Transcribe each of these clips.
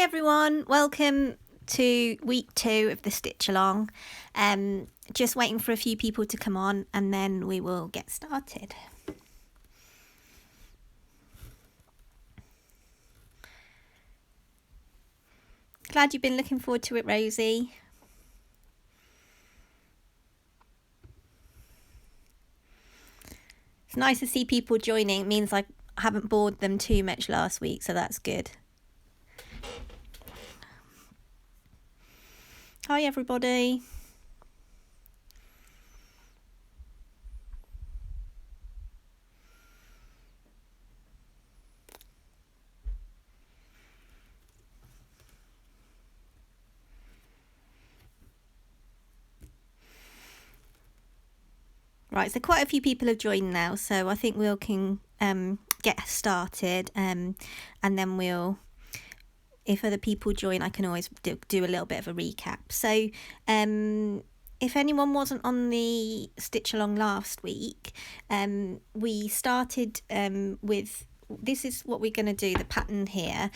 everyone, welcome to week 2 of the stitch along. Just waiting for a few people to come on and then we will get started. Glad you've been looking forward to it, Rosie. It's nice to see people joining. It means I haven't bored them too much last week, so that's good. Hi everybody. Right, so quite a few people have joined now, so I think we can get started, and then we'll, if other people join, I can always do a little bit of a recap. So if anyone wasn't on the stitch along last week, we started with, this is what we're going to do, the pattern here.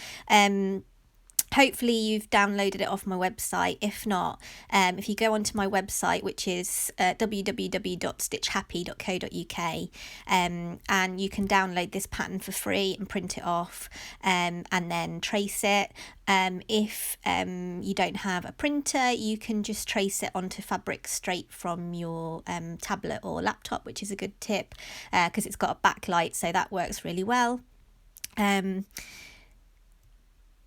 Hopefully you've downloaded it off my website. If not, if you go onto my website, which is www.stitchhappy.co.uk, and you can download this pattern for free and print it off, and then trace it. If you don't have a printer, you can just trace it onto fabric straight from your tablet or laptop, which is a good tip because it's got a backlight, so that works really well.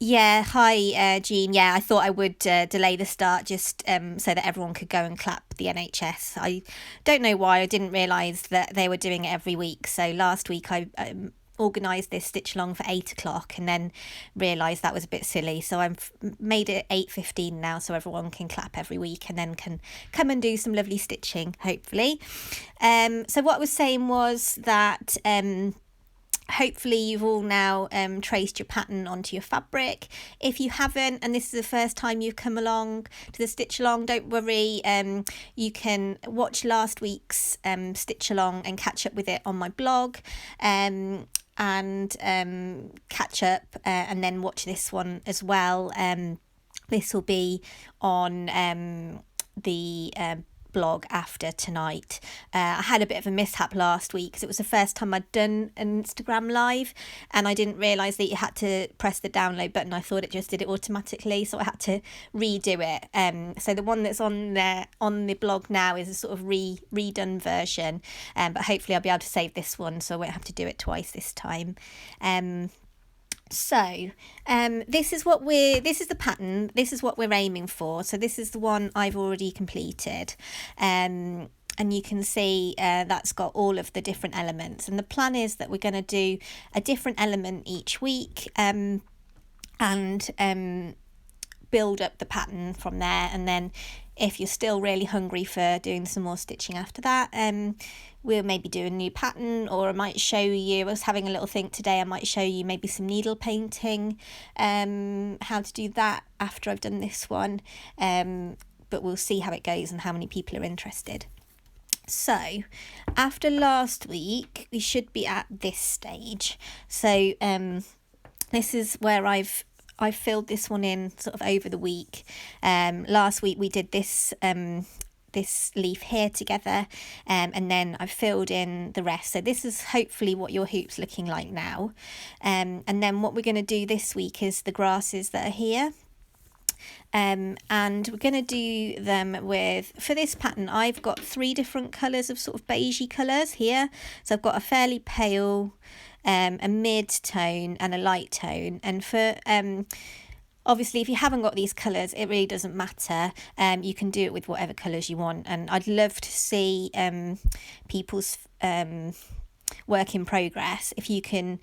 Yeah, hi Jean. Yeah, I thought I would delay the start just so that everyone could go and clap the NHS. I don't know why I didn't realise that they were doing it every week. So last week I organised this stitch along for 8 o'clock and then realised that was a bit silly. So I've made it 8:15 now so everyone can clap every week and then can come and do some lovely stitching, hopefully. So what I was saying was that hopefully you've all now traced your pattern onto your fabric. If you haven't, and this is the first time you've come along to the stitch along, don't worry, you can watch last week's stitch along and catch up with it on my blog, and catch up and then watch this one as well. This will be on the blog after tonight. I had a bit of a mishap last week because it was the first time I'd done an Instagram live and I didn't realise that you had to press the download button. I thought it just did it automatically, so I had to redo it. So the one that's on there on the blog now is a sort of redone version, but hopefully I'll be able to save this one so I won't have to do it twice this time. So this is the pattern, this is what we're aiming for. So this is the one I've already completed, and you can see that's got all of the different elements, and the plan is that we're going to do a different element each week, and build up the pattern from there. And then if you're still really hungry for doing some more stitching after that, we'll maybe do a new pattern, or I might show you, I was having a little think today, I might show you maybe some needle painting, how to do that after I've done this one, but we'll see how it goes and how many people are interested. So after last week we should be at this stage. So this is where I've filled this one in sort of over the week. Last week we did this this leaf here together, and then I've filled in the rest. So this is hopefully what your hoop's looking like now, and then what we're going to do this week is the grasses that are here. And we're going to do them with, for this pattern I've got 3 different colours of sort of beigey colours here. So I've got a fairly pale, a mid-tone and a light tone, and for obviously if you haven't got these colours it really doesn't matter, you can do it with whatever colours you want, and I'd love to see people's work in progress. If you can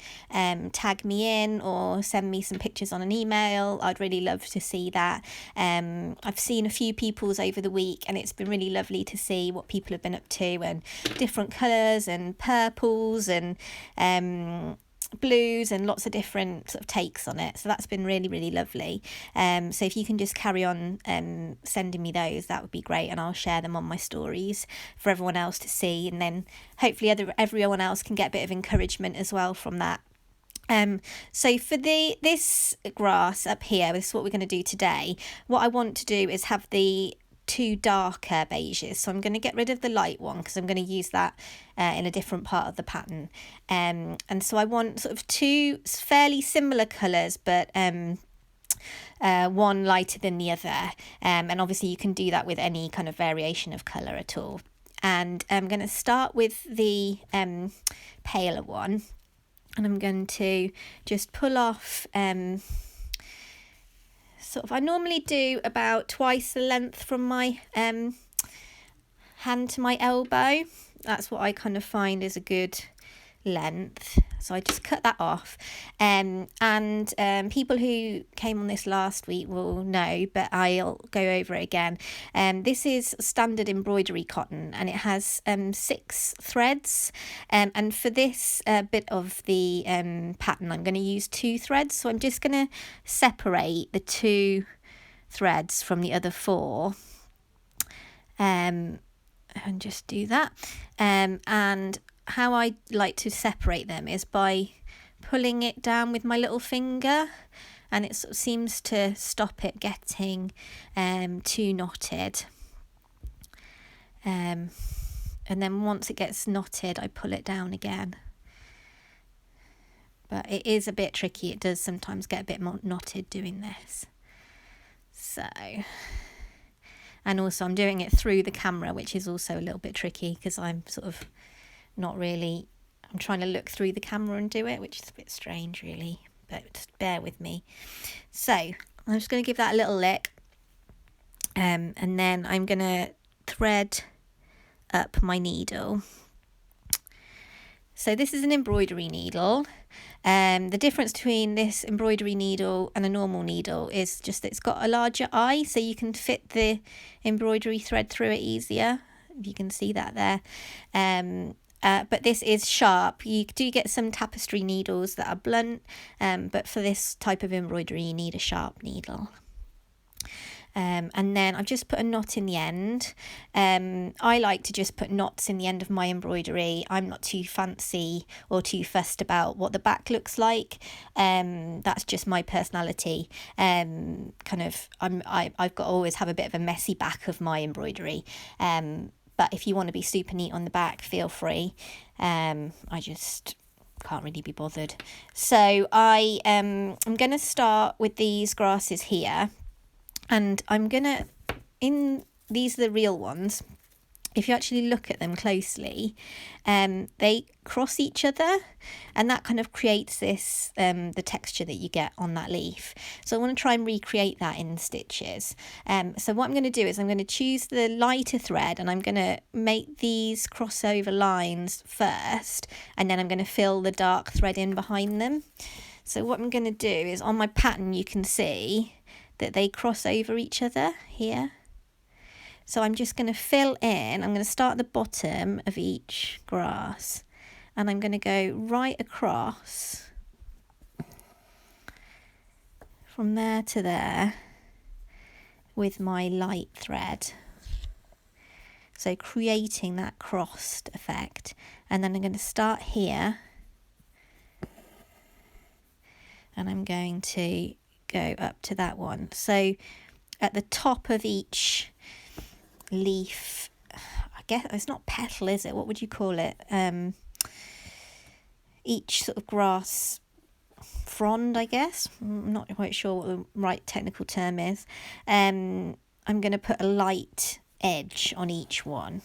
tag me in or send me some pictures on an email, I'd really love to see that. I've seen a few people's over the week and it's been really lovely to see what people have been up to, and different colours and purples and blues and lots of different sort of takes on it. So that's been really, really lovely. So if you can just carry on sending me those, that would be great, and I'll share them on my stories for everyone else to see, and then hopefully everyone else can get a bit of encouragement as well from that. So for this grass up here, this is what we're going to do today. What I want to do is have the two darker beiges. So I'm going to get rid of the light one because I'm going to use that in a different part of the pattern. And so I want sort of two fairly similar colours, but one lighter than the other. And obviously you can do that with any kind of variation of colour at all. And I'm going to start with the paler one. And I'm going to just pull off, I normally do about twice the length from my hand to my elbow. That's what I kind of find is a good length. So I just cut that off. And people who came on this last week will know, but I'll go over it again. This is standard embroidery cotton, and it has 6 threads. And for this bit of the pattern, I'm going to use 2 threads. So I'm just going to separate the 2 threads from the other 4. And just do that. And how I like to separate them is by pulling it down with my little finger, and it sort of seems to stop it getting too knotted. And then once it gets knotted, I pull it down again. But it is a bit tricky. It does sometimes get a bit more knotted doing this. So, and also I'm doing it through the camera, which is also a little bit tricky because I'm sort of not really, I'm trying to look through the camera and do it, which is a bit strange really, but just bear with me. So I'm just going to give that a little lick, and then I'm going to thread up my needle. So this is an embroidery needle. The difference between this embroidery needle and a normal needle is just that it's got a larger eye, so you can fit the embroidery thread through it easier, if you can see that there. But this is sharp. You do get some tapestry needles that are blunt, but for this type of embroidery you need a sharp needle. And then I've just put a knot in the end. I like to just put knots in the end of my embroidery. I'm not too fancy or too fussed about what the back looks like. That's just my personality. I've got to always have a bit of a messy back of my embroidery. But if you want to be super neat on the back, feel free. I just can't really be bothered. So I'm going to start with these grasses here. And I'm going to, these are the real ones. If you actually look at them closely, they cross each other, and that kind of creates this, the texture that you get on that leaf. So I want to try and recreate that in stitches. So what I'm going to do is I'm going to choose the lighter thread, and I'm going to make these crossover lines first, and then I'm going to fill the dark thread in behind them. So what I'm going to do is on my pattern, you can see that they cross over each other here. So I'm just going to fill in, I'm going to start at the bottom of each grass, and I'm going to go right across from there to there with my light thread. So creating that crossed effect. And then I'm going to start here, and I'm going to go up to that one. So at the top of each leaf, I guess it's not petal, is it? What would you call it? Each sort of grass frond, I guess. I'm not quite sure what the right technical term is. I'm going to put a light edge on each one.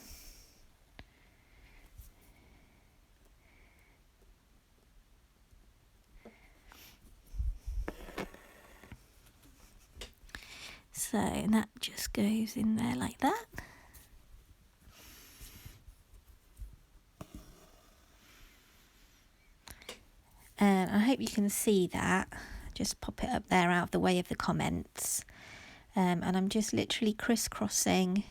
So that just goes in there like that. And I hope you can see that. Just pop it up there out of the way of the comments. And I'm just literally crisscrossing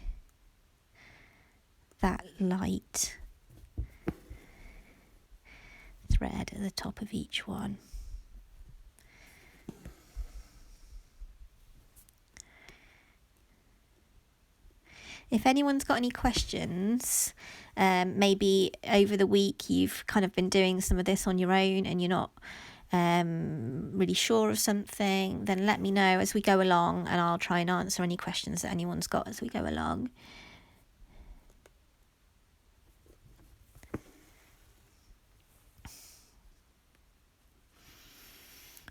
that light thread at the top of each one. If anyone's got any questions, maybe over the week you've kind of been doing some of this on your own and you're not really sure of something, then let me know as we go along, and I'll try and answer any questions that anyone's got as we go along.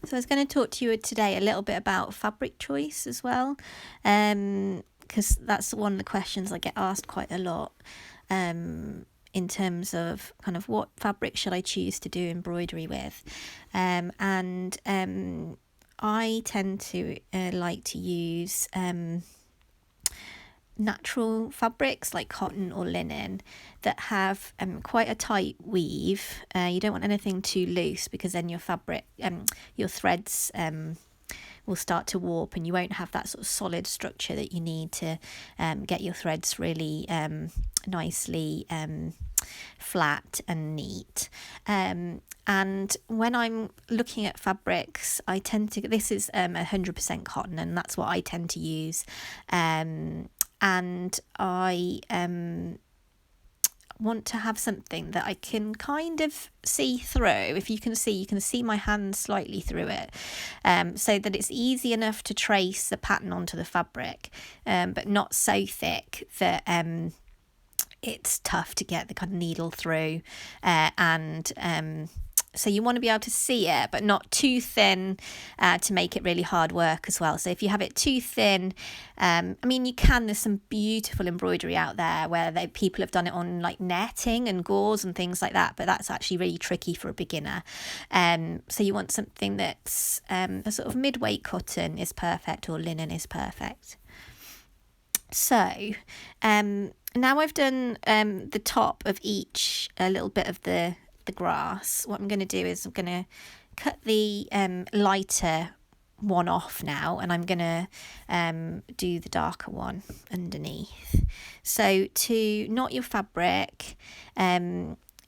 So I was going to talk to you today a little bit about fabric choice as well, because that's one of the questions I get asked quite a lot, in terms of kind of what fabric should I choose to do embroidery with. And I tend to like to use natural fabrics like cotton or linen that have quite a tight weave. You don't want anything too loose, because then your fabric, your threads will start to warp, and you won't have that sort of solid structure that you need to get your threads really nicely flat and neat. And when I'm looking at fabrics, I tend to, this is 100% cotton, and that's what I tend to use. And I want to have something that I can kind of see through. If you can see my hand slightly through it, so that it's easy enough to trace the pattern onto the fabric, but not so thick that it's tough to get the kind of needle through, and so you want to be able to see it, but not too thin to make it really hard work as well. So if you have it too thin, I mean, you can, there's some beautiful embroidery out there where people have done it on like netting and gauze and things like that, but that's actually really tricky for a beginner. So you want something that's a sort of mid-weight cotton is perfect, or linen is perfect. So now I've done the top of each, a little bit of the grass. What I'm going to do is I'm going to cut the lighter one off now, and I'm going to do the darker one underneath. So to knot your fabric,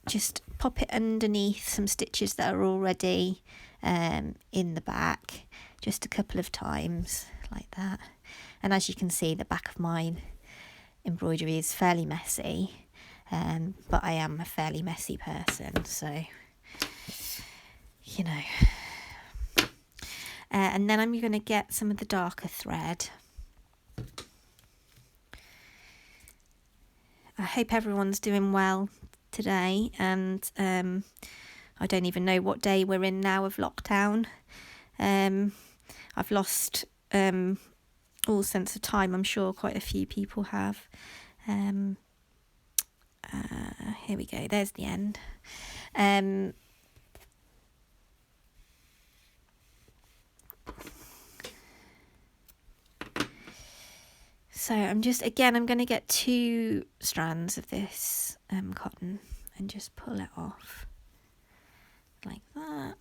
just pop it underneath some stitches that are already in the back, just a couple of times like that. And as you can see, the back of mine embroidery is fairly messy. But I am a fairly messy person, so, you know. And then I'm going to get some of the darker thread. I hope everyone's doing well today, and I don't even know what day we're in now of lockdown. I've lost all sense of time. I'm sure quite a few people have. Here we go, there's the end. So I'm going to get 2 strands of this cotton and just pull it off like that.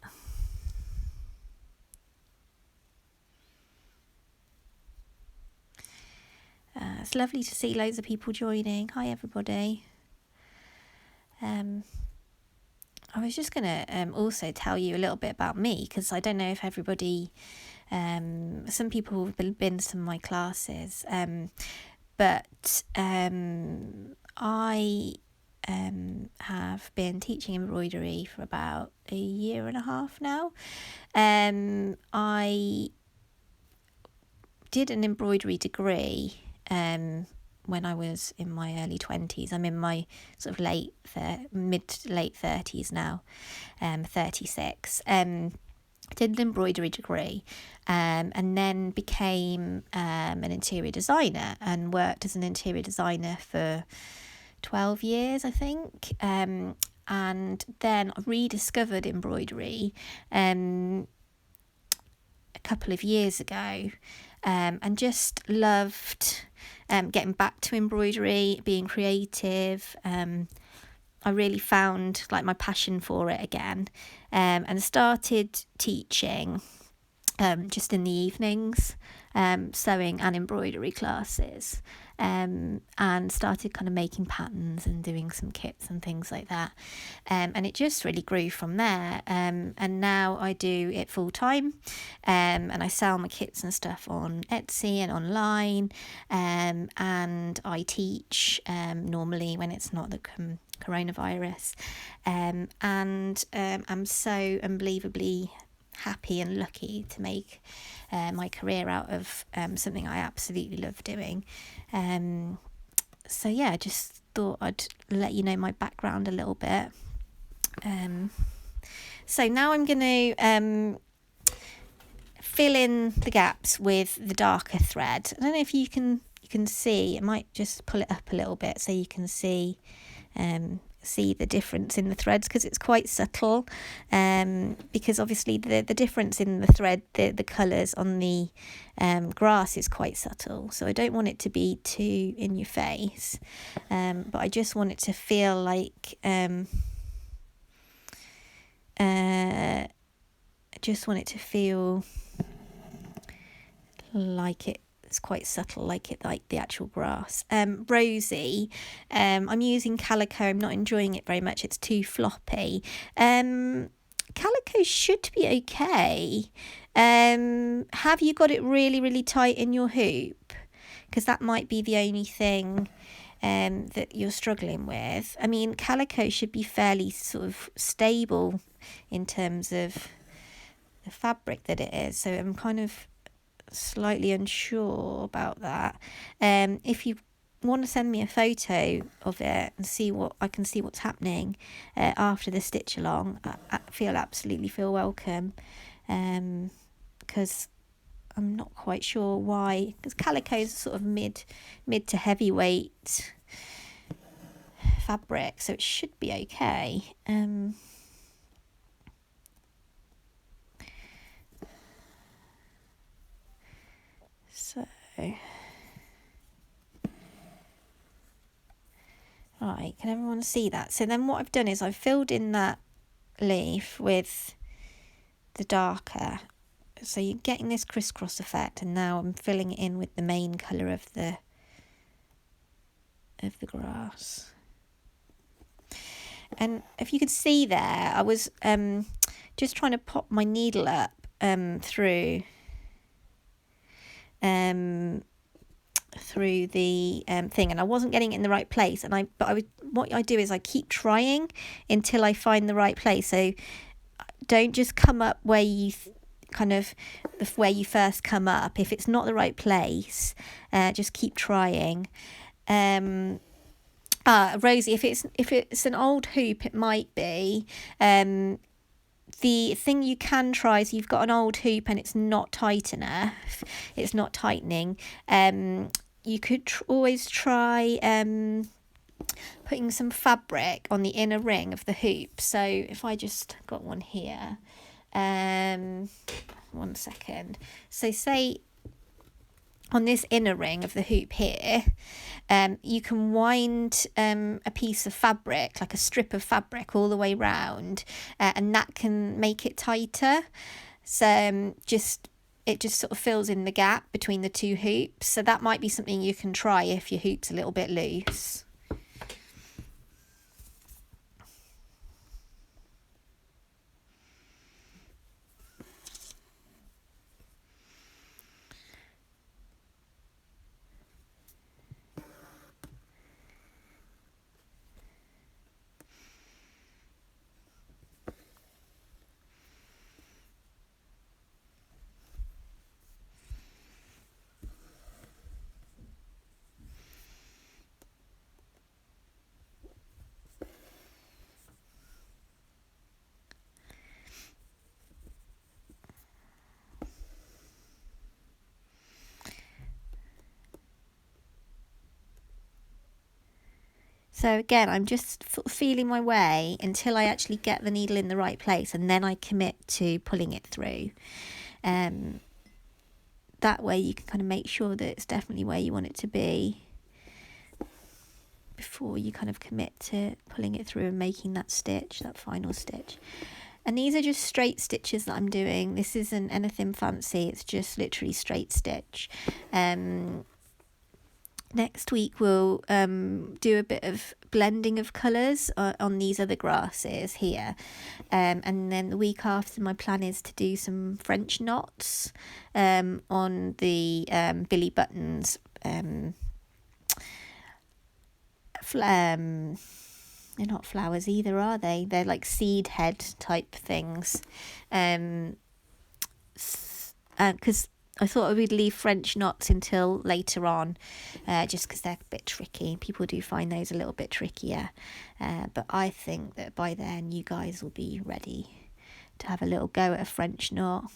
It's lovely to see loads of people joining. Hi everybody. I was just going to also tell you a little bit about me, because I don't know if everybody, some people have been to some of my classes, but I have been teaching embroidery for about a year and a half now. I did an embroidery degree when I was in my early 20s. I'm in my sort of mid to late 30s now, 36. Did an embroidery degree, and then became an interior designer, and worked as an interior designer for 12 years, I think. And then I rediscovered embroidery a couple of years ago, and just loved getting back to embroidery, being creative. I really found like my passion for it again, and started teaching just in the evenings. sewing and embroidery classes, and started kind of making patterns and doing some kits and things like that. And it just really grew from there. And now I do it full time, and I sell my kits and stuff on Etsy and online, and I teach normally when it's not the coronavirus, and I'm so unbelievably happy and lucky to make my career out of something I absolutely love doing. So yeah, I just thought I'd let you know my background a little bit. So now I'm going to fill in the gaps with the darker thread. I don't know if you can see. I might just pull it up a little bit so you can see the difference in the threads, because it's quite subtle, because obviously the difference in the thread, the colours on the grass is quite subtle, so I don't want it to be too in your face, but I just want it to feel like I just want it to feel like it's quite subtle, like the actual grass. Rosy, I'm using calico. I'm not enjoying it very much. It's too floppy. Calico should be okay. Have you got it really, really tight in your hoop? Because that might be the only thing that you're struggling with. I mean, calico should be fairly sort of stable in terms of the fabric that it is. So I'm kind of slightly unsure about that. If you want to send me a photo of it and see what's happening after the stitch along, I feel welcome, because I'm not quite sure why, because calico is sort of mid to heavyweight fabric, so it should be okay. So, right, can everyone see that? So then what I've done is I've filled in that leaf with the darker, so you're getting this crisscross effect, and now I'm filling it in with the main colour of the grass. And if you could see there, I was just trying to pop my needle up through the thing, and I wasn't getting it in the right place, and what I do is I keep trying until I find the right place. So don't just come up where you where you first come up. If it's not the right place, just keep trying. Rosie, if it's an old hoop, it might be. The thing you can try is, you've got an old hoop and it's not tight enough, it's not tightening, you could always try putting some fabric on the inner ring of the hoop. So if I just got one here, 1 second. So say on this inner ring of the hoop here, you can wind a piece of fabric, like a strip of fabric, all the way round, and that can make it tighter. So it just sort of fills in the gap between the two hoops. So that might be something you can try if your hoop's a little bit loose. So again, I'm just feeling my way until I actually get the needle in the right place, and then I commit to pulling it through. That way you can kind of make sure that it's definitely where you want it to be before you kind of commit to pulling it through and making that stitch, that final stitch. And these are just straight stitches that I'm doing. This isn't anything fancy, it's just literally straight stitch. Next week we'll do a bit of blending of colours on these other grasses here, and then the week after my plan is to do some French knots on the Billy Buttons. They're not flowers either, are they? They're like seed head type things, because I thought we'd leave French knots until later on, just because they're a bit tricky. People do find those a little bit trickier. But I think that by then you guys will be ready to have a little go at a French knot.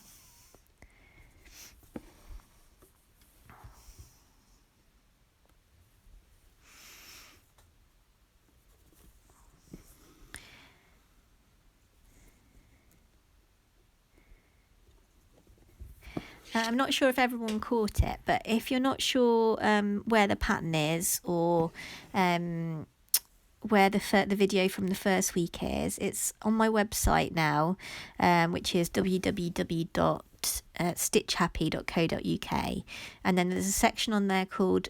I'm not sure if everyone caught it, but if you're not sure where the pattern is, or where the video from the first week is, it's on my website now, which is www.stitchhappy.co.uk, and then there's a section on there called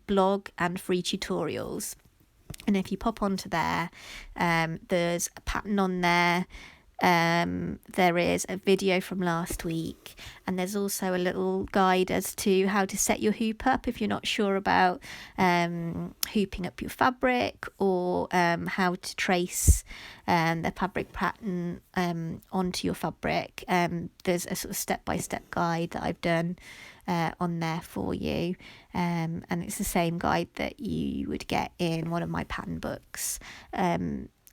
blog and free tutorials, and if you pop onto there, there's a pattern on there. There is a video from last week, and there's also a little guide as to how to set your hoop up if you're not sure about hooping up your fabric, or how to trace the fabric pattern onto your fabric. There's a sort of step-by-step guide that I've done on there for you, and it's the same guide that you would get in one of my pattern books.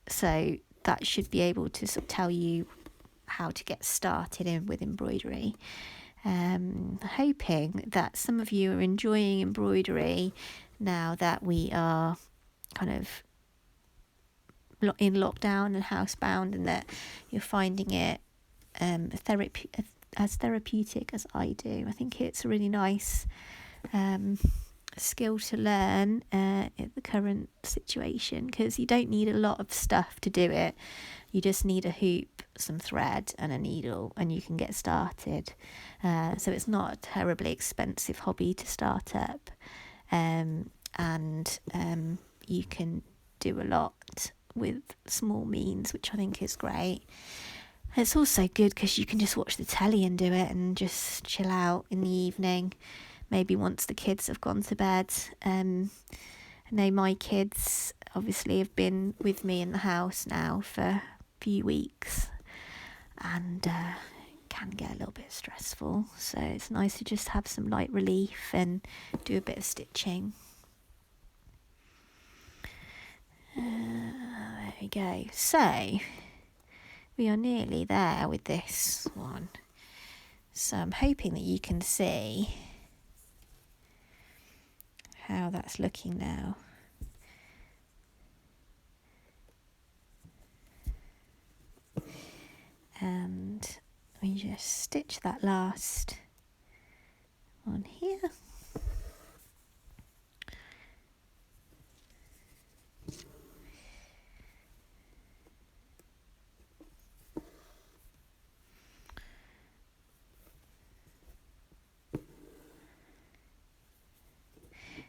So that should be able to sort of tell you how to get started with embroidery. Hoping that some of you are enjoying embroidery now that we are kind of in lockdown and housebound, and that you're finding it as therapeutic as I do. I think it's a really nice skill to learn in the current situation, because you don't need a lot of stuff to do it. You just need a hoop, some thread and a needle, and you can get started. So it's not a terribly expensive hobby to start up, and you can do a lot with small means, which I think is great. It's also good because you can just watch the telly and do it and just chill out in the evening, maybe once the kids have gone to bed. I know my kids obviously have been with me in the house now for a few weeks, and can get a little bit stressful, so it's nice to just have some light relief and do a bit of stitching. There we go. So we are nearly there with this one, so I'm hoping that you can see how that's looking now. And we just stitch that last one here.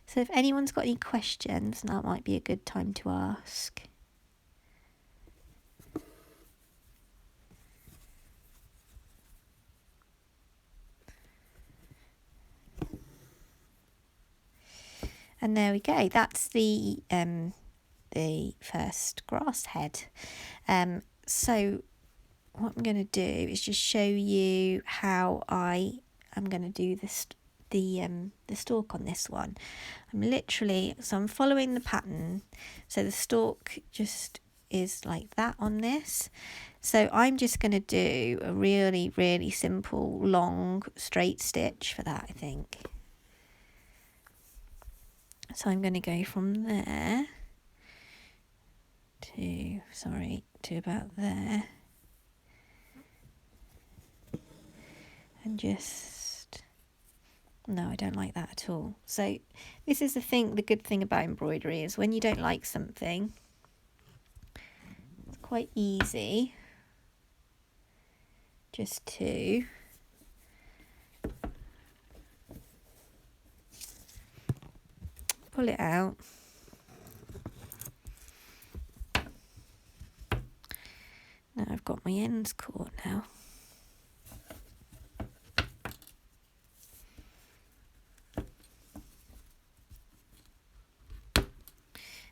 So if anyone's got any questions, that might be a good time to ask. And there we go. That's the first grass head. So what I'm going to do is just show you how I am going to do this. The stalk on this one. I'm following the pattern, so the stalk just is like that on this. So I'm just going to do a really, really simple long straight stitch for that, I think. So I'm going to go from there to about there, and just, no, I don't like that at all. So this is the good thing about embroidery is when you don't like something, it's quite easy just to pull it out. Now I've got my ends caught now.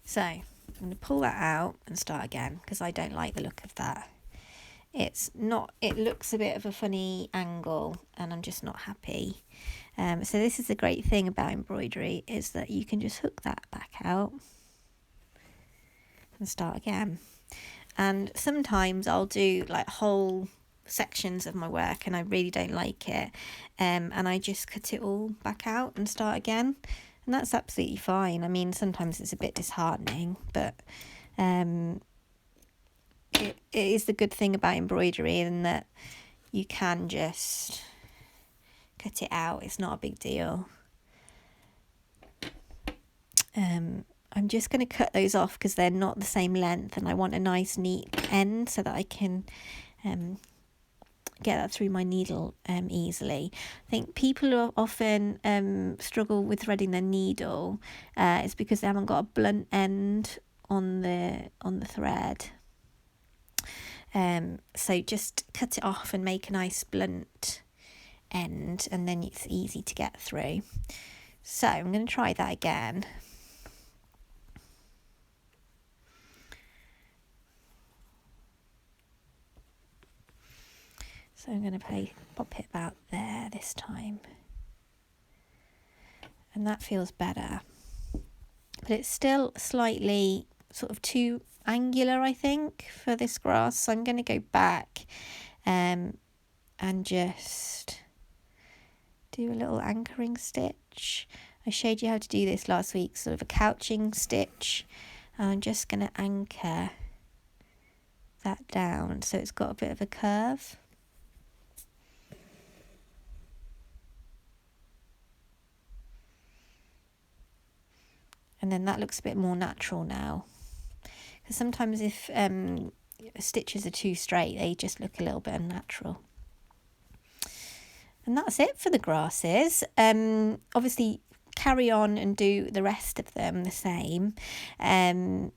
So I'm going to pull that out and start again because I don't like the look of that. It's not, it looks a bit of a funny angle and I'm just not happy. So this is the great thing about embroidery, is that you can just hook that back out and start again. And sometimes I'll do like whole sections of my work and I really don't like it, and I just cut it all back out and start again, and that's absolutely fine. I mean, sometimes it's a bit disheartening, but it is the good thing about embroidery, in that you can just cut it out. It's not a big deal. I'm just going to cut those off because they're not the same length, and I want a nice neat end so that I can get that through my needle easily. I think people often struggle with threading their needle. It's because they haven't got a blunt end on the thread. So just cut it off and make a nice blunt end, and then it's easy to get through. So I'm going to try that again. So I'm going to pop it about there this time. And that feels better. But it's still slightly sort of too angular, I think, for this grass. So I'm going to go back and just do a little anchoring stitch. I showed you how to do this last week, sort of a couching stitch. And I'm just going to anchor that down so it's got a bit of a curve. And then that looks a bit more natural now. Because sometimes if stitches are too straight, they just look a little bit unnatural. And that's it for the grasses. Obviously, carry on and do the rest of them the same. And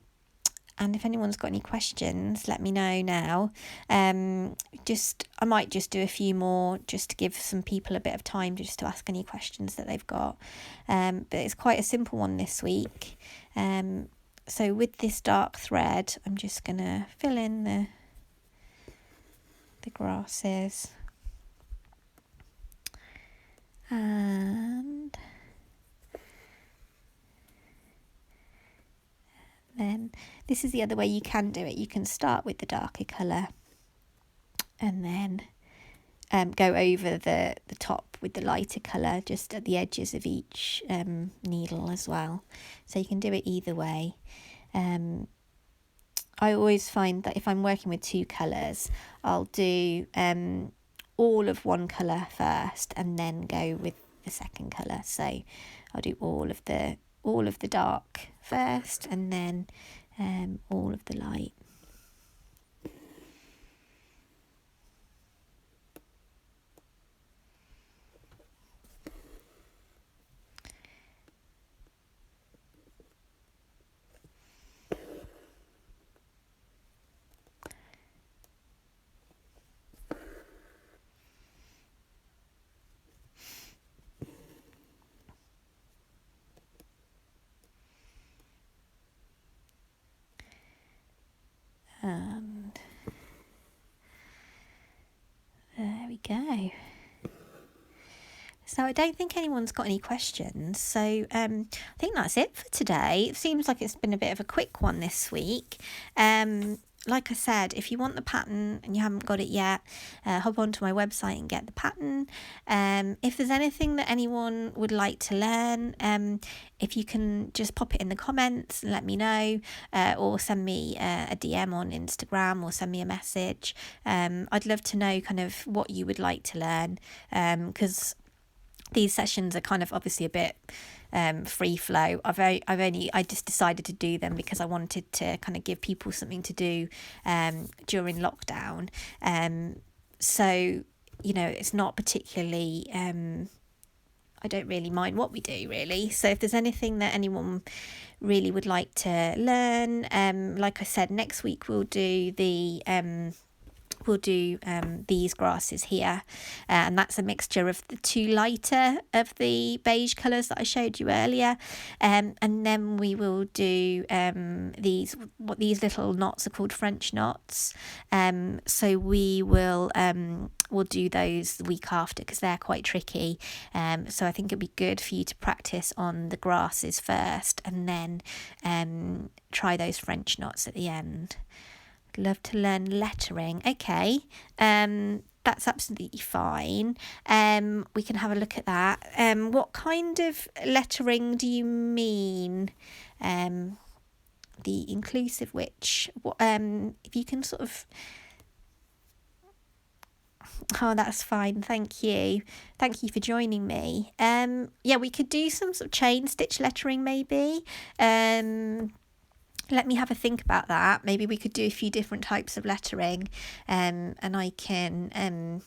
if anyone's got any questions, let me know now. I might just do a few more just to give some people a bit of time just to ask any questions that they've got. But it's quite a simple one this week. So with this dark thread, I'm just going to fill in the grasses. And then this is the other way you can do it. You can start with the darker colour and then go over the top with the lighter colour just at the edges of each needle as well. So you can do it either way. I always find that if I'm working with two colours, I'll do all of one colour first and then go with the second colour. So I'll do all of the dark first and then all of the light. And there we go. So I don't think anyone's got any questions. So I think that's it for today. It seems like it's been a bit of a quick one this week. Like I said, if you want the pattern and you haven't got it yet, hop onto my website and get the pattern. If there's anything that anyone would like to learn, if you can just pop it in the comments and let me know, or send me a DM on Instagram or send me a message. I'd love to know kind of what you would like to learn, because these sessions are kind of obviously a bit free flow. I just decided to do them because I wanted to kind of give people something to do during lockdown. So, you know, it's not particularly, I don't really mind what we do, really. So if there's anything that anyone really would like to learn, like I said, next week we'll do these grasses here, and that's a mixture of the two lighter of the beige colours that I showed you earlier, and then we will do what these little knots are called, French knots. So we'll do those the week after because they're quite tricky. So I think it'd be good for you to practice on the grasses first and then try those French knots at the end. Love to learn lettering. Okay, that's absolutely fine. We can have a look at that. What kind of lettering do you mean? The inclusive which? What? If you can sort of. Oh, that's fine. Thank you. Thank you for joining me. Yeah, we could do some sort of chain stitch lettering maybe. Let me have a think about that. Maybe we could do a few different types of lettering, and I can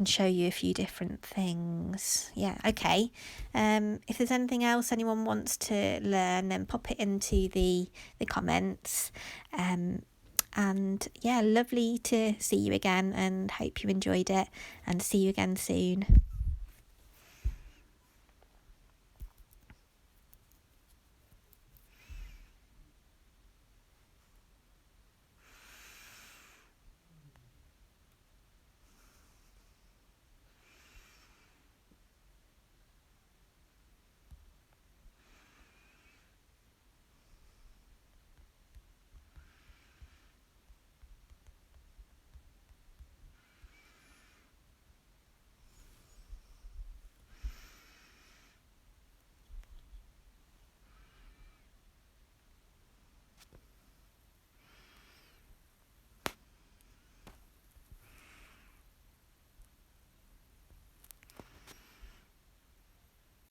show you a few different things. Yeah, okay. If there's anything else anyone wants to learn, then pop it into the comments. And yeah, lovely to see you again, and hope you enjoyed it, and see you again soon.